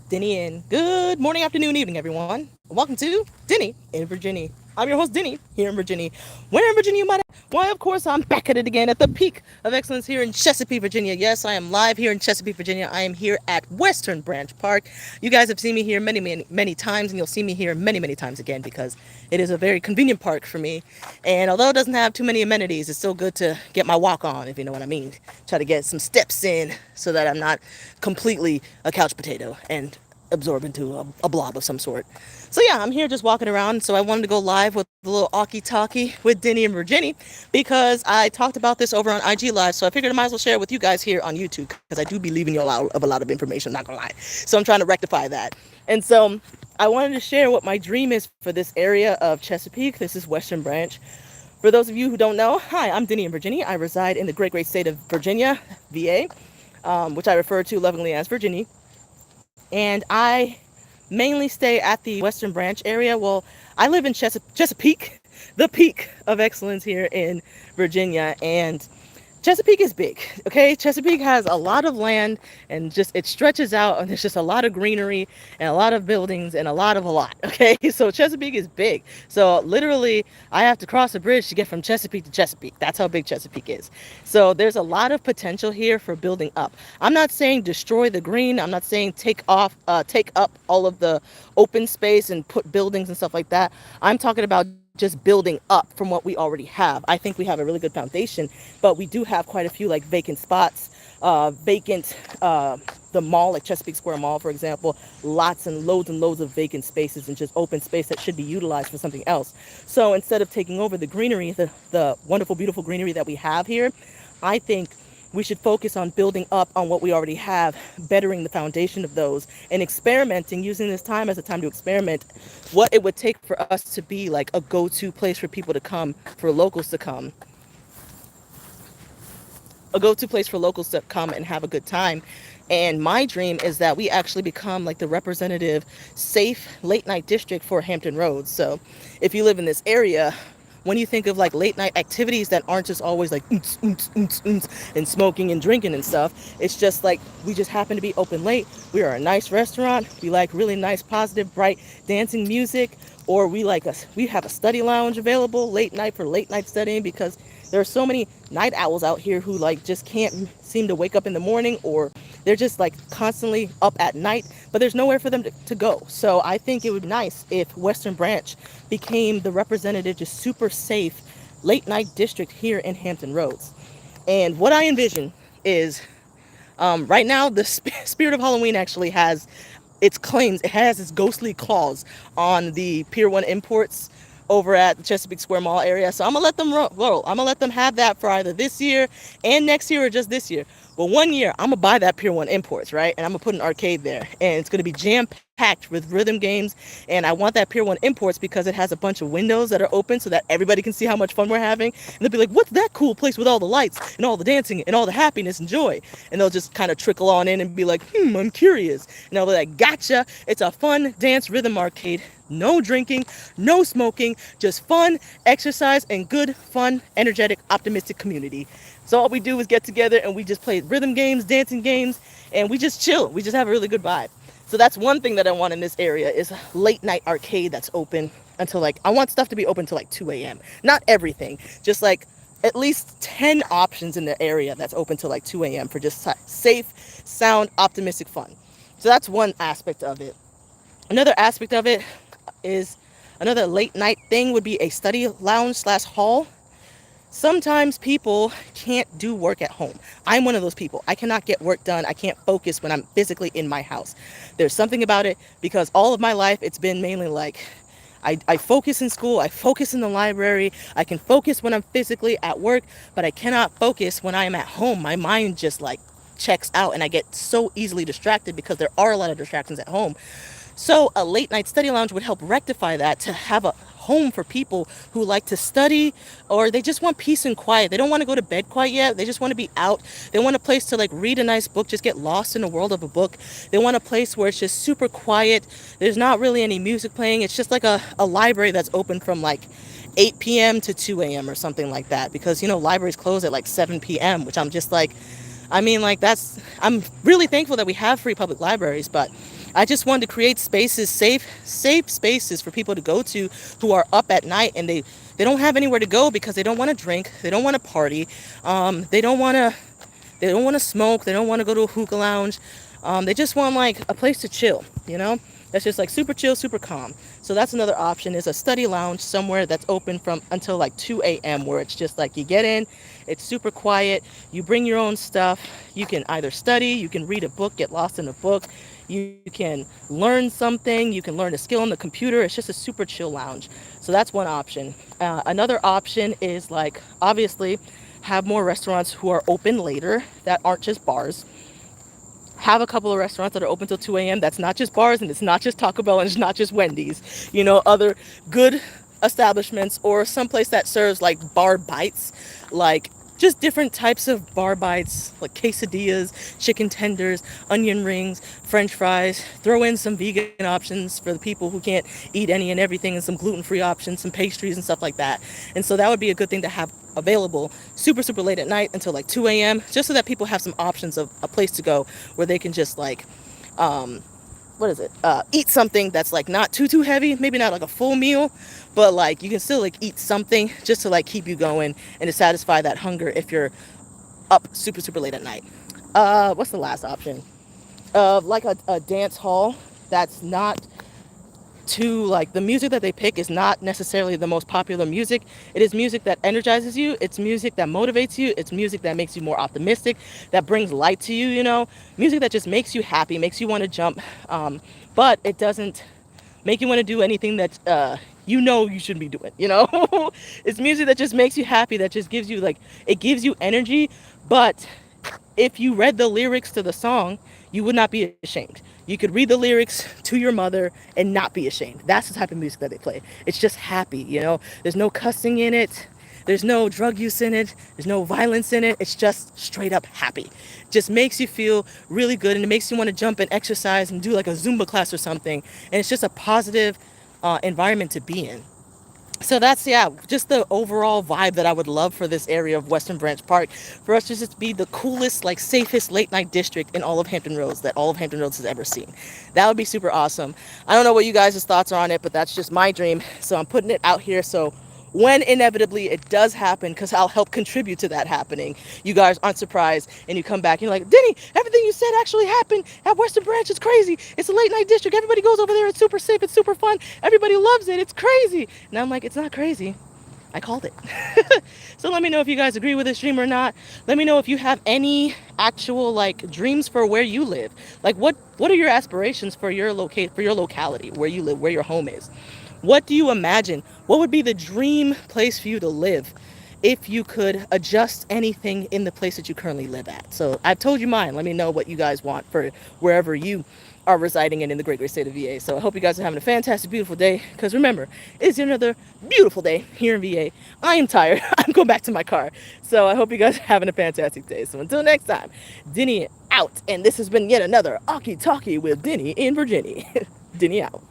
Dinnie, and good morning, afternoon, evening, everyone. Welcome to Dinnie in Virginia. I'm your host, Dinnie, here in Virginia. Where in Virginia you might ask? Why, of course, I'm back at it again at the peak of excellence here in Chesapeake, Virginia. Yes, I am live here in Chesapeake, Virginia. I am here at Western Branch Park. You guys have seen me here many times, and you'll see me here many times again because it is a very convenient park for me. And although it doesn't have too many amenities, it's still good to get my walk on, if you know what I mean. Try to get some steps in so that I'm not completely a couch potato and absorb into a blob of some sort. So yeah, I'm here just walking around. So I wanted to go live with a little Awkkie Talkie with Dinnie and Virginnie because I talked about this over on IG Live. So I figured I might as well share it with you guys here on YouTube because I do be leaving you out of a lot of information. Not gonna lie. So I'm trying to rectify that. And so I wanted to share what my dream is for this area of Chesapeake. This is Western Branch. For those of you who don't know, hi, I'm Dinnie and Virginnie. I reside in the great state of Virginia, VA, which I refer to lovingly as Virginie. And I mainly stay at the Western Branch area. Well, I live in Chesapeake, the peak of excellence here in Virginia, and Chesapeake is big, okay? Chesapeake has a lot of land and just it stretches out and there's just a lot of greenery and a lot of buildings and a lot, okay? So Chesapeake is big. So literally I have to cross a bridge to get from Chesapeake to Chesapeake. That's how big Chesapeake is. So there's a lot of potential here for building up. I'm not saying destroy the green. I'm not saying take up all of the open space and put buildings and stuff like that. I'm talking about just building up from what we already have. I think we have a really good foundation, but we do have quite a few like vacant spots, the mall, like Chesapeake Square Mall, for example, lots and loads of vacant spaces and just open space that should be utilized for something else. So instead of taking over the greenery, the wonderful, beautiful greenery that we have here, I think we should focus on building up on what we already have, bettering the foundation of those, and experimenting, using this time as a time to experiment what it would take for us to be like a go-to place for people to come, for locals to come, a go-to place for locals to come and have a good time. And my dream is that we actually become like the representative, safe late night district for Hampton Roads. So if you live in this area, when you think of like late night activities that aren't just always like and smoking and drinking and stuff, it's just like we just happen to be open late. We are a nice restaurant. We like really nice, positive, bright dancing music, or we have a study lounge available late night for late night studying because there are so many night owls out here who like just can't seem to wake up in the morning, or they're just like constantly up at night, but there's nowhere for them to go. So I think it would be nice if Western Branch became the representative, just super safe late night district here in Hampton Roads. And what I envision is right now the spirit of Halloween actually has its claims, it has its ghostly claws on the Pier 1 imports over at the Chesapeake Square Mall area. So I'm gonna let them roll. I'm gonna let them have that for either this year and next year or just this year. But one year I'm gonna buy that Pier 1 imports, right? And I'm gonna put an arcade there, and it's gonna be jam packed with rhythm games. And I want that Pier 1 imports because it has a bunch of windows that are open so that everybody can see how much fun we're having. And they'll be like, what's that cool place with all the lights and all the dancing and all the happiness and joy? And they'll just kind of trickle on in and be like, I'm curious. And I'll be like, gotcha. It's a fun dance rhythm arcade. No drinking, no smoking, just fun, exercise, and good, fun, energetic, optimistic community. So all we do is get together and we just play rhythm games, dancing games, and we just chill. We just have a really good vibe. So that's one thing that I want in this area is a late night arcade that's open until like, I want stuff to be open till like 2 a.m. Not everything, just like at least 10 options in the area that's open till like 2 a.m. for just safe, sound, optimistic fun. So that's one aspect of it. Another aspect of it is another late night thing would be a study lounge / hall. Sometimes people can't do work at home. I'm one of those people. I cannot get work done. I can't focus when I'm physically in my house. There's something about it because all of my life it's been mainly like I focus in school, I focus in the library, I can focus when I'm physically at work, but I cannot focus when I am at home. My mind just like checks out and I get so easily distracted because there are a lot of distractions at home. So a late night study lounge would help rectify that, to have a home for people who like to study or they just want peace and quiet. They don't want to go to bed quite yet. They just want to be out. They want a place to like read a nice book, just get lost in the world of a book. They want a place where it's just super quiet. There's not really any music playing. It's just like a library that's open from like 8 p.m. to 2 a.m. or something like that, because libraries close at like 7 p.m., which I'm just like, I'm really thankful that we have free public libraries, but I just wanted to create spaces, safe spaces for people to go to who are up at night and they don't have anywhere to go because they don't want to drink, they don't want to party, they don't want to smoke, they don't want to go to a hookah lounge. They just want like a place to chill, you know? That's just like super chill, super calm. So that's another option, is a study lounge somewhere that's open from until like 2 a.m. where it's just like you get in, it's super quiet, you bring your own stuff, you can either study, you can read a book, get lost in a book, you can learn something, you can learn a skill on the computer. It's just a super chill lounge. So that's one option. Another option is like, obviously, have more restaurants who are open later that aren't just bars. Have a couple of restaurants that are open till 2 a.m. That's not just bars, and it's not just Taco Bell, and it's not just Wendy's. You know, other good establishments, or someplace that serves like bar bites, like just different types of bar bites, like quesadillas, chicken tenders, onion rings, french fries. Throw in some vegan options for the people who can't eat any and everything, and some gluten-free options, some pastries and stuff like that. And so that would be a good thing to have available super late at night until like 2 a.m., just so that people have some options of a place to go where they can just like um eat something that's like not too heavy, maybe not like a full meal, but like you can still like eat something just to like keep you going and to satisfy that hunger if you're up super late at night. What's the last option? Like a dance hall that's not too, like, the music that they pick is not necessarily the most popular music. It is music that energizes you, it's music that motivates you, it's music that makes you more optimistic, that brings light to you, you know, music that just makes you happy, makes you want to jump, but it doesn't make you want to do anything that you know you shouldn't be doing, you know. It's music that just makes you happy, that just gives you like, it gives you energy. But if you read the lyrics to the song, you would not be ashamed. You could read the lyrics to your mother and not be ashamed. That's the type of music that they play. It's just happy, you know. There's no cussing in it. There's no drug use in it. There's no violence in it. It's just straight up happy. Just makes you feel really good, and it makes you want to jump and exercise and do like a Zumba class or something. And it's just a positive environment to be in. So that's, yeah, just the overall vibe that I would love for this area of Western Branch Park, for us to just be the coolest, like safest late night district in all of Hampton Roads that all of Hampton Roads has ever seen. That would be super awesome. I don't know what you guys' thoughts are on it, but that's just my dream. So I'm putting it out here, so when inevitably it does happen, because I'll help contribute to that happening, you guys aren't surprised and you come back and you're like, Dinnie, everything you said actually happened at Western Branch. It's crazy. It's a late night district. Everybody goes over there. It's super safe. It's super fun. Everybody loves it. It's crazy. And I'm like, it's not crazy. I called it. So let me know if you guys agree with this dream or not. Let me know if you have any actual like dreams for where you live. Like what are your aspirations for your locality, where you live, where your home is? What do you imagine? What would be the dream place for you to live if you could adjust anything in the place that you currently live at? So I've told you mine. Let me know what you guys want for wherever you are residing in the great state of VA. So I hope you guys are having a fantastic, beautiful day. Because remember, it's another beautiful day here in VA. I am tired. I'm going back to my car. So I hope you guys are having a fantastic day. So until next time, Dinnie out. And this has been yet another Awkkie Talkie with Dinnie in Virginia. Dinnie out.